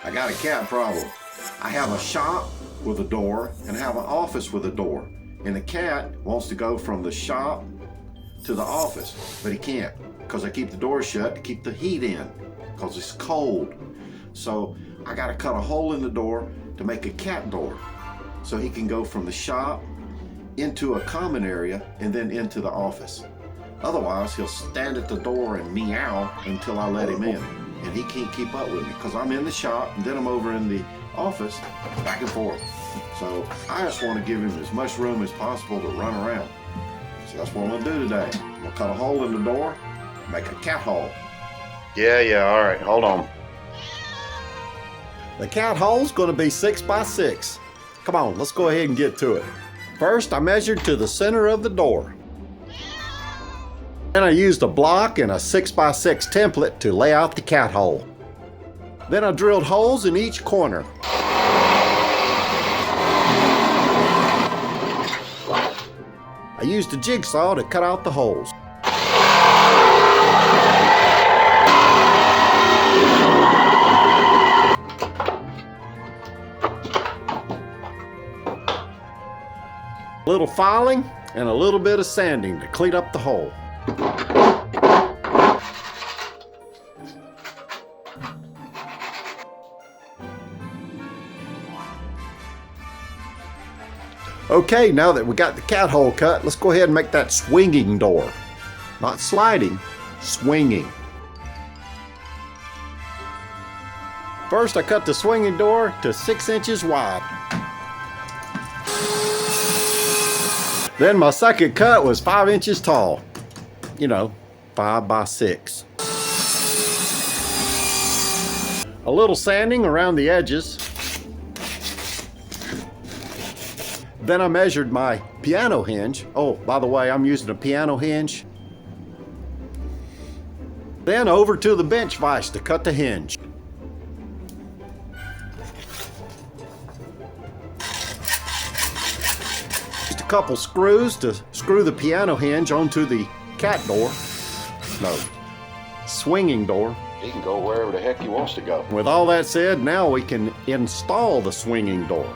I got a cat problem. I have a shop with a door and I have an office with a door. And the cat wants to go from the shop to the office, but he can't because I keep the door shut to keep the heat in because it's cold. So I got to cut a hole in the door to make a cat door so he can go from the shop into a common area and then into the office. Otherwise, he'll stand at the door and meow until I let him in. And he can't keep up with me because I'm in the shop and then I'm over in the office, back and forth. So I just want to give him as much room as possible to run around. So that's what I'm gonna do today. I'm gonna cut a hole in the door, make a cat hole. Yeah, all right, hold on. The cat hole's gonna be 6 by 6. Come on, let's go ahead and get to it. First, I measured to the center of the door. Then I used a block and a 6 by 6 template to lay out the cat hole. Then I drilled holes in each corner. I used a jigsaw to cut out the holes. A little filing and a little bit of sanding to clean up the hole. Okay, now that we got the cat hole cut, let's go ahead and make that swinging door. Not sliding, swinging. First, I cut the swinging door to 6 inches wide. Then my second cut was 5 inches tall. You know, 5 by 6. A little sanding around the edges. Then I measured my piano hinge. Oh, by the way, I'm using a piano hinge. Then over to the bench vise to cut the hinge. Just a couple screws to screw the piano hinge onto the cat door. No, swinging door. He can go wherever the heck he wants to go. With all that said, now we can install the swinging door.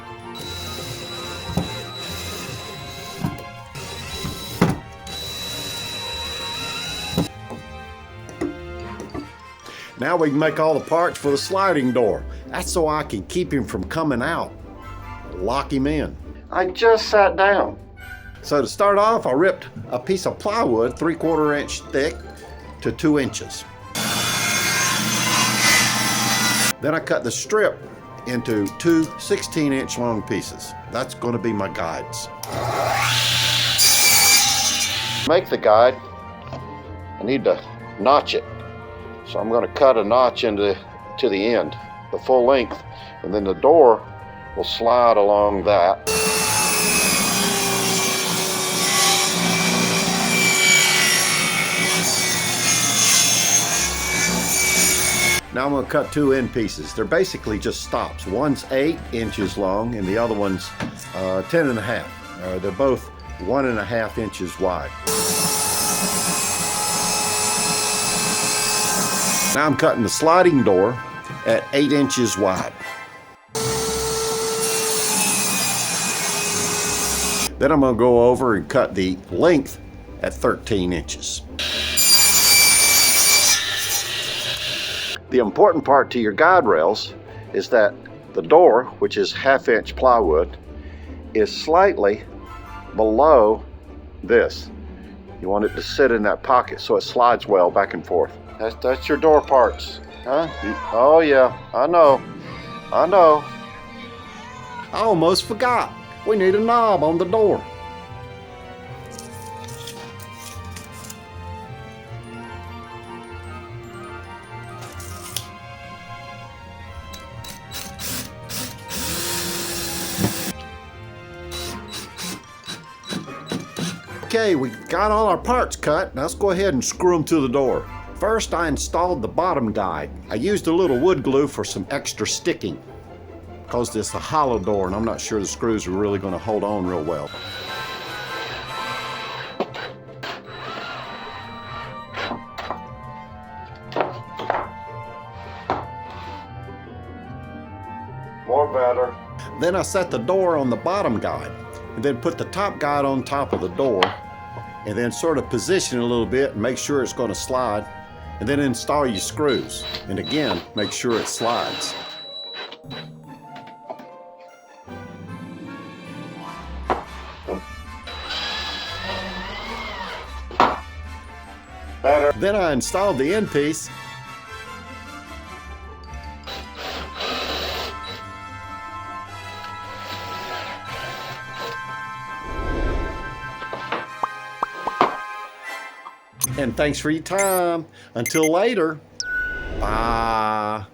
Now we can make all the parts for the sliding door. That's so I can keep him from coming out. Lock him in. I just sat down. So to start off, I ripped a piece of plywood 3/4 inch thick to 2 inches. Then I cut the strip into 2 16-inch long pieces. That's going to be my guides. To make the guide, I need to notch it. So I'm going to cut a notch to the end, the full length, and then the door will slide along that. Now I'm going to cut 2 end pieces. They're basically just stops. One's 8 inches long and the other one's 10.5. They're both 1.5 inches wide. Now I'm cutting the sliding door at 8 inches wide. Then I'm going to go over and cut the length at 13 inches. The important part to your guide rails is that the door, which is 1/2 inch plywood, is slightly below this. You want it to sit in that pocket so it slides well back and forth. That's your door parts, huh? Oh yeah, I know. I almost forgot. We need a knob on the door. Okay, we got all our parts cut. Now let's go ahead and screw them to the door. First, I installed the bottom guide. I used a little wood glue for some extra sticking because this is a hollow door and I'm not sure the screws are really going to hold on real well. More better. Then I set the door on the bottom guide, and then put the top guide on top of the door, and then sort of position it a little bit and make sure it's going to slide, and then install your screws. And again, make sure it slides. Better. Then I installed the end piece. And thanks for your time. Until later, bye.